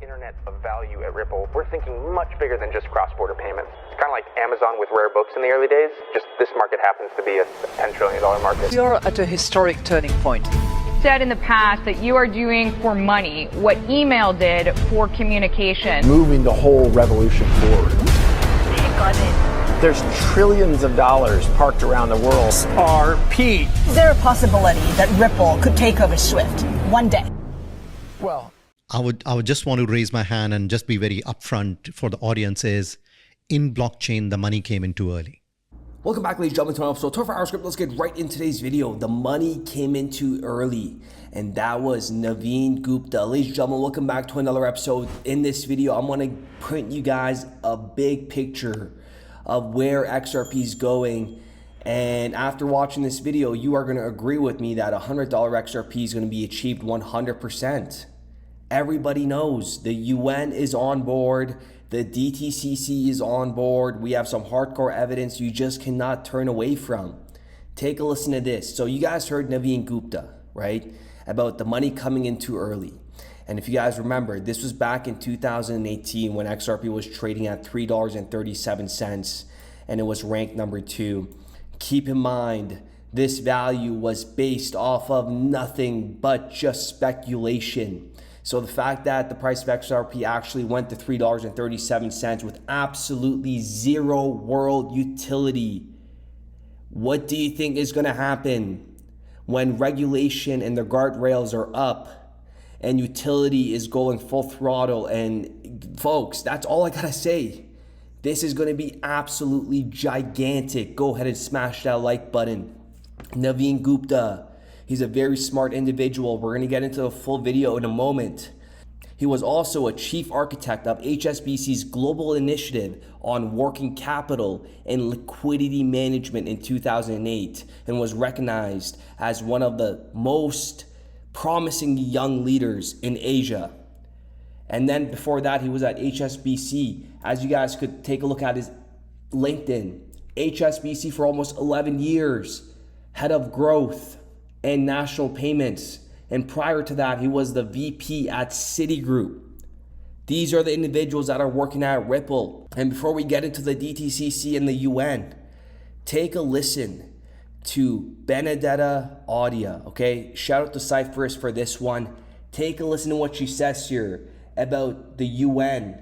internet of value at Ripple, we're thinking much bigger than just cross-border payments. It's kind of like Amazon with rare books in the early days, just this market happens to be a $10 trillion market. We are at a historic turning point. Said in the past that you are doing for money what email did for communication. Moving the whole revolution forward. There's trillions of dollars parked around the world. XRP. Is there a possibility that Ripple could take over SWIFT one day? Well, I would just want to raise my hand and just be very upfront for the audience is, in blockchain, the money came in too early. Welcome back, ladies and gentlemen, to an episode 24 Hour Script. Let's get right into today's video. The money came in too early, and that was Navin Gupta. Ladies and gentlemen, welcome back to another episode. In this video, I'm going to print you guys a big picture of where XRP is going. And after watching this video, you are going to agree with me that $100 XRP is going to be achieved 100%. Everybody knows the UN is on board. The DTCC is on board. We have some hardcore evidence you just cannot turn away from. Take a listen to this. So you guys heard Navin Gupta, right? About the money coming in too early. And if you guys remember, this was back in 2018 when XRP was trading at $3.37 and it was ranked number 2. Keep in mind, this value was based off of nothing but just speculation. So the fact that the price of XRP actually went to $3.37 with absolutely zero world utility, what do you think is going to happen when regulation and the guardrails are up and utility is going full throttle? And folks, that's all I gotta say. This is going to be absolutely gigantic. Go ahead and smash that like button. Navin Gupta, he's a very smart individual. We're going to get into the full video in a moment. He was also a chief architect of HSBC's global initiative on working capital and liquidity management in 2008 and was recognized as one of the most promising young leaders in Asia. And then before that, he was at HSBC. As you guys could take a look at his LinkedIn, HSBC for almost 11 years, head of growth and national payments. And prior to that, he was the VP at Citigroup. These are the individuals that are working at Ripple. And before we get into the DTCC and the UN, take a listen to Benedetta Audia, okay? Shout out to Cypress for this one. Take a listen to what she says here about the UN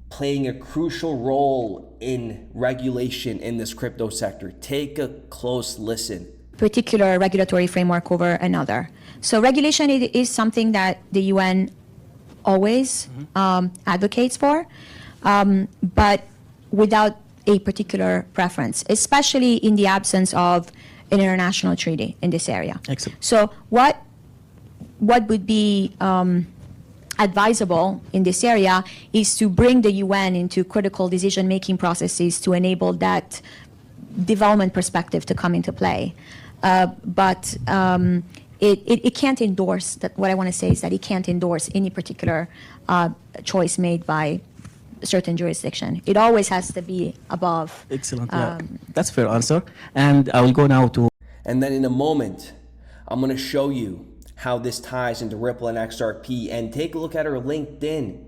playing a crucial role in regulation in this crypto sector. Take a close listen. Particular regulatory framework over another. So regulation is something that the UN always advocates for, but without a particular preference, especially in the absence of an international treaty in this area. Excellent. So what would be advisable in this area is to bring the UN into critical decision-making processes to enable that development perspective to come into play. But it can't endorse, that. What I want to say is that it can't endorse any particular choice made by a certain jurisdiction. It always has to be above. Excellent. Yeah. That's a fair answer. And I will go now to... And then in a moment, I'm going to show you how this ties into Ripple and XRP. And take a look at her LinkedIn.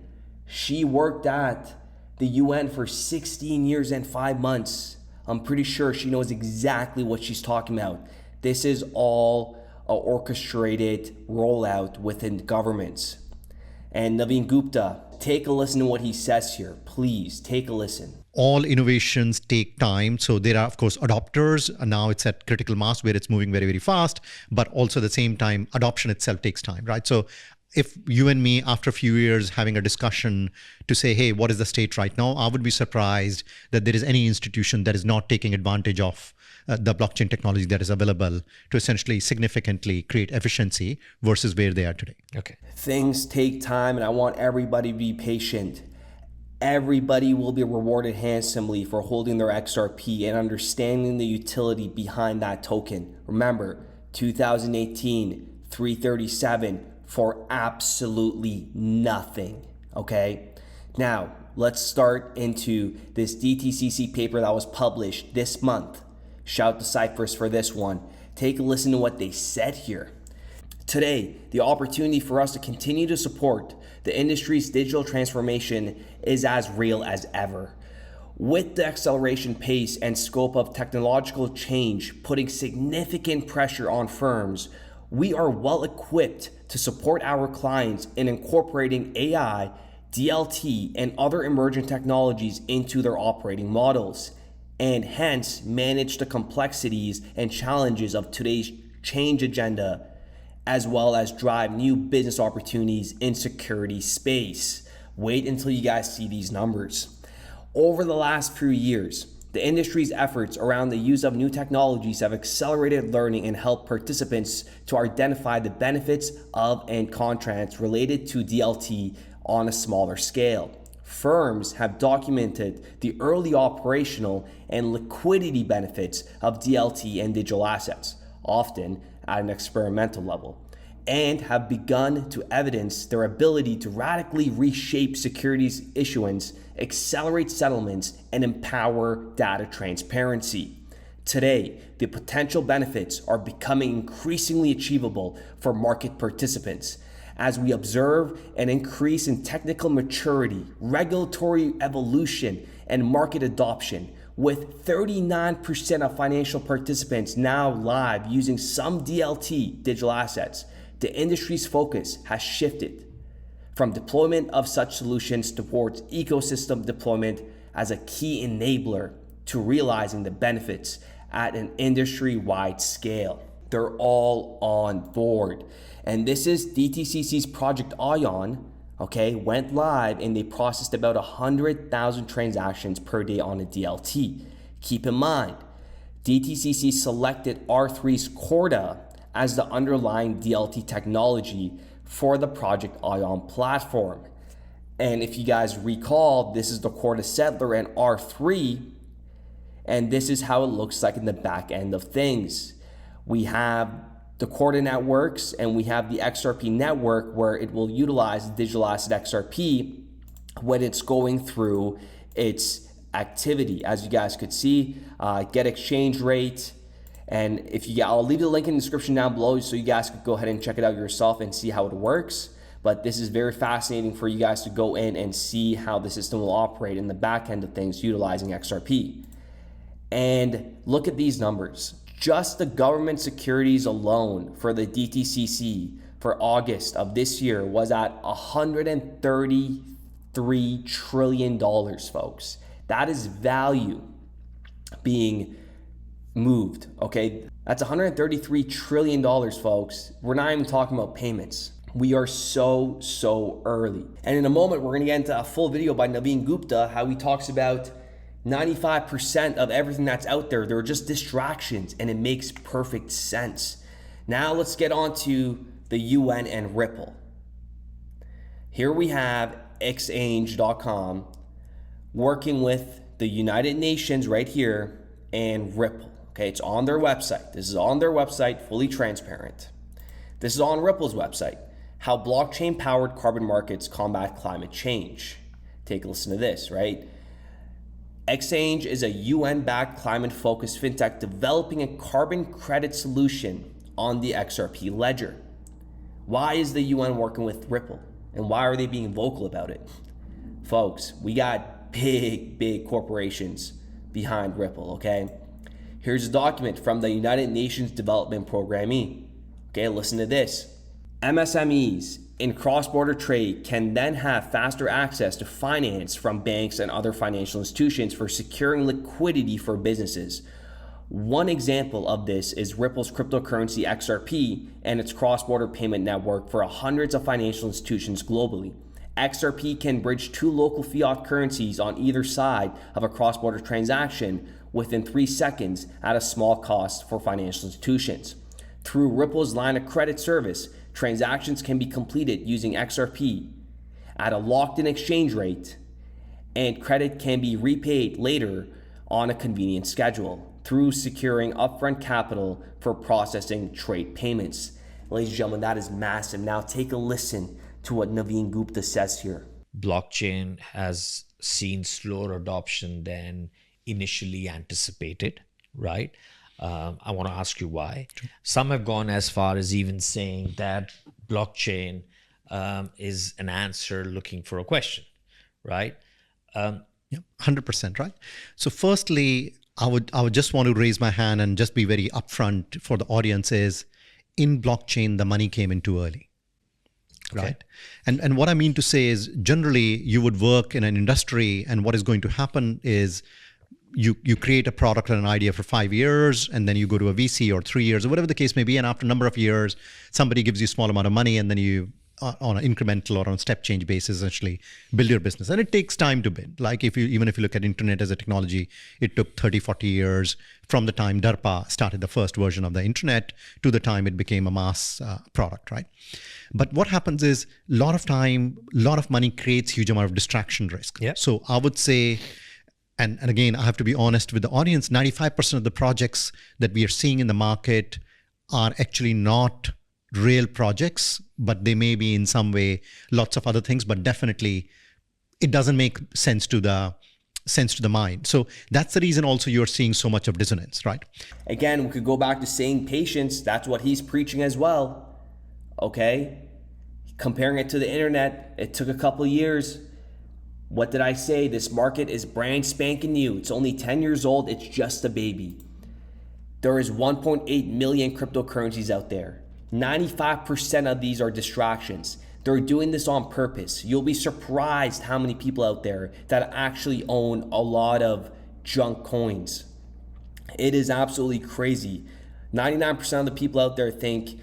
She worked at the UN for 16 years and 5 months. I'm pretty sure she knows exactly what she's talking about. This is all an orchestrated rollout within governments. And Navin Gupta, take a listen to what he says here. Please take a listen. All innovations take time. So there are, of course, adopters. And now it's at critical mass where it's moving very, very fast. But also at the same time, adoption itself takes time, right? So if you and me, after a few years, having a discussion to say, hey, what is the state right now? I would be surprised that there is any institution that is not taking advantage of the blockchain technology that is available to essentially significantly create efficiency versus where they are today. Okay. Things take time, and I want everybody to be patient. Everybody will be rewarded handsomely for holding their XRP and understanding the utility behind that token. Remember, 2018, 337 for absolutely nothing, okay? Now, let's start into this DTCC paper that was published this month. Shout out to Cypress for this one. Take a listen to what they said here. Today, the opportunity for us to continue to support the industry's digital transformation is as real as ever. With the acceleration pace and scope of technological change putting significant pressure on firms, we are well equipped to support our clients in incorporating AI, DLT, and other emerging technologies into their operating models, and hence manage the complexities and challenges of today's change agenda, as well as drive new business opportunities in security space. Wait until you guys see these numbers. Over the last few years, the industry's efforts around the use of new technologies have accelerated learning and helped participants to identify the benefits of and contrasts related to DLT on a smaller scale. Firms have documented the early operational and liquidity benefits of DLT and digital assets, often at an experimental level, and have begun to evidence their ability to radically reshape securities issuance, accelerate settlements, and empower data transparency. Today, the potential benefits are becoming increasingly achievable for market participants as we observe an increase in technical maturity, regulatory evolution, and market adoption, with 39% of financial participants now live using some DLT digital assets. The industry's focus has shifted from deployment of such solutions towards ecosystem deployment as a key enabler to realizing the benefits at an industry-wide scale. They're all on board. And this is DTCC's Project Ion, went live and they processed about 100,000 transactions per day on a DLT. Keep in mind, DTCC selected R3's Corda as the underlying DLT technology for the Project Ion platform. And if you guys recall, this is the Corda Settler and R3, and this is how it looks like in the back end of things. We have the Corda networks and we have the XRP network where it will utilize digital asset XRP when it's going through its activity. As you guys could see, get exchange rate. And I'll leave the link in the description down below so you guys could go ahead and check it out yourself and see how it works. But this is very fascinating for you guys to go in and see how the system will operate in the back end of things utilizing XRP. And look at these numbers. Just the government securities alone for the DTCC for August of this year was at $133 trillion, folks. That is value being moved, That's $133 trillion, folks. We're not even talking about payments. We are so early. And in a moment, we're gonna get into a full video by Navin Gupta, how he talks about 95% of everything that's out there, they're just distractions, and it makes perfect sense. Now let's get on to the UN and Ripple. Here we have xange.com working with the United Nations right here and Ripple. It's on their website. This is on their website, fully transparent. This is on Ripple's website. How blockchain-powered carbon markets combat climate change. Take a listen to this, right? Xange is a UN-backed climate-focused fintech developing a carbon credit solution on the XRP ledger. Why is the UN working with Ripple? And why are they being vocal about it? Folks, we got big corporations behind Ripple, Here's a document from the United Nations Development Programme. Listen to this. MSMEs in cross-border trade can then have faster access to finance from banks and other financial institutions for securing liquidity for businesses. One example of this is Ripple's cryptocurrency XRP and its cross-border payment network for hundreds of financial institutions globally. XRP can bridge two local fiat currencies on either side of a cross-border transaction within 3 seconds at a small cost for financial institutions. Through Ripple's line of credit service, transactions can be completed using XRP at a locked-in exchange rate, and credit can be repaid later on a convenient schedule through securing upfront capital for processing trade payments. Ladies and gentlemen, that is massive. Now take a listen to what Navin Gupta says here. Blockchain has seen slower adoption than initially anticipated, right? I want to ask you why. Some have gone as far as even saying that blockchain is an answer looking for a question, right? Yeah, 100%, right? So firstly, I would just want to raise my hand and just be very upfront for the audience is, in blockchain, the money came in too early. Okay. Right. And what I mean to say is, generally you would work in an industry, and what is going to happen is you create a product and an idea for 5 years, and then you go to a VC or 3 years or whatever the case may be. And after a number of years, somebody gives you a small amount of money, and then you, on an incremental or on a step change basis, essentially build your business. And it takes time to build. Like even if you look at internet as a technology, it took 30, 40 years from the time DARPA started the first version of the internet to the time it became a mass product, right? But what happens is, a lot of time, a lot of money creates huge amount of distraction risk. Yeah. So I would say, and again, I have to be honest with the audience, 95% of the projects that we are seeing in the market are actually not real projects, but they may be in some way lots of other things, but definitely it doesn't make sense to the mind. So that's the reason also you're seeing so much of dissonance, right? Again, we could go back to saying patience. That's what he's preaching as well. Okay? Comparing it to the internet, it took a couple of years. What did I say? This market is brand spanking new. It's only 10 years old. It's just a baby. There is 1.8 million cryptocurrencies out there. 95% of these are distractions. They're doing this on purpose. You'll be surprised how many people out there that actually own a lot of junk coins. It is absolutely crazy. 99% of the people out there think,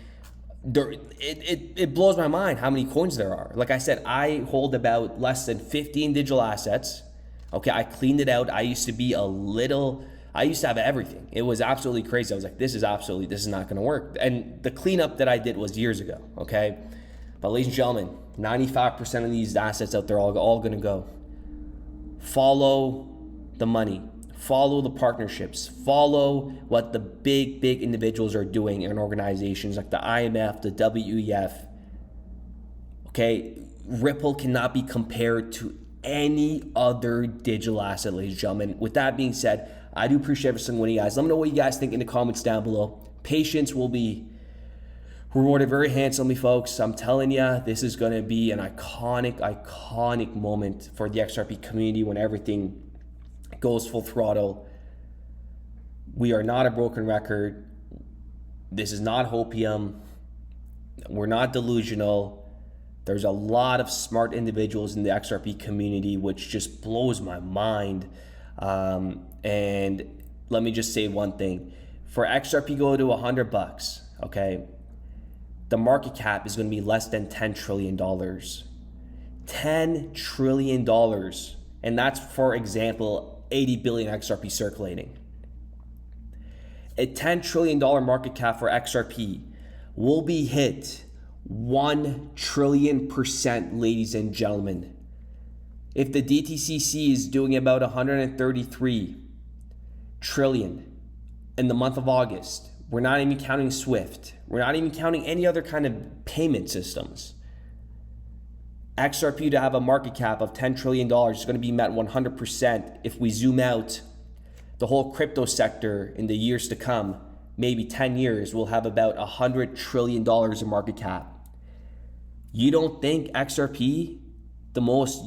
it blows my mind how many coins there are. Like I said, I hold about less than 15 digital assets. Okay, I cleaned it out. I used to have everything. It was absolutely crazy. I was like, this is not gonna work. And the cleanup that I did was years ago, okay? But ladies and gentlemen, 95% of these assets out there are all gonna go. Follow the money, follow the partnerships, follow what the big individuals are doing in organizations like the IMF, the WEF, okay? Ripple cannot be compared to any other digital asset, ladies and gentlemen. With that being said, I do appreciate every single one of you guys. Let me know what you guys think in the comments down below. Patience will be rewarded very handsomely, folks. I'm telling you, this is going to be an iconic moment for the XRP community when everything goes full throttle. We are not a broken record. This is not hopium. We're not delusional. There's a lot of smart individuals in the XRP community, which just blows my mind. And let me just say one thing. For XRP go to $100, okay, the market cap is going to be less than $10 trillion. $10 trillion. And that's, for example, 80 billion XRP circulating. A $10 trillion market cap for XRP will be hit 1 trillion%, ladies and gentlemen. If the DTCC is doing about 133 trillion in the month of August, we're not even counting SWIFT. We're not even counting any other kind of payment systems. XRP to have a market cap of $10 trillion is going to be met 100% if we zoom out. The whole crypto sector in the years to come, maybe 10 years, will have about $100 trillion in market cap. You don't think XRP, the most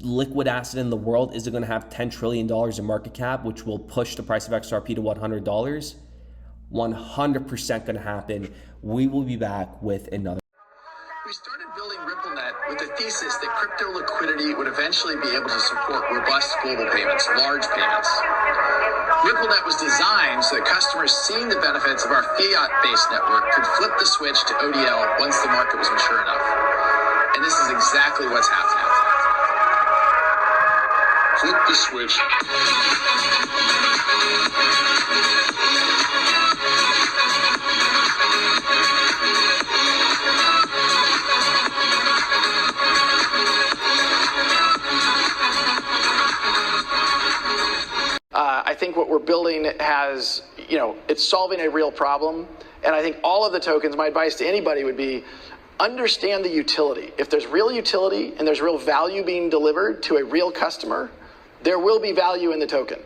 liquid asset in the world, is going to have $10 trillion in market cap, which will push the price of XRP to $100? 100% going to happen. We will be back with another. We started building RippleNet with the thesis that crypto liquidity would eventually be able to support robust global payments, large payments. RippleNet was designed so that customers seeing the benefits of our fiat-based network could flip the switch to ODL once the market was mature enough. And this is exactly what's happening. Flip the switch. I think what we're building has, it's solving a real problem. And I think all of the tokens, my advice to anybody would be, understand the utility. If there's real utility and there's real value being delivered to a real customer, there will be value in the token.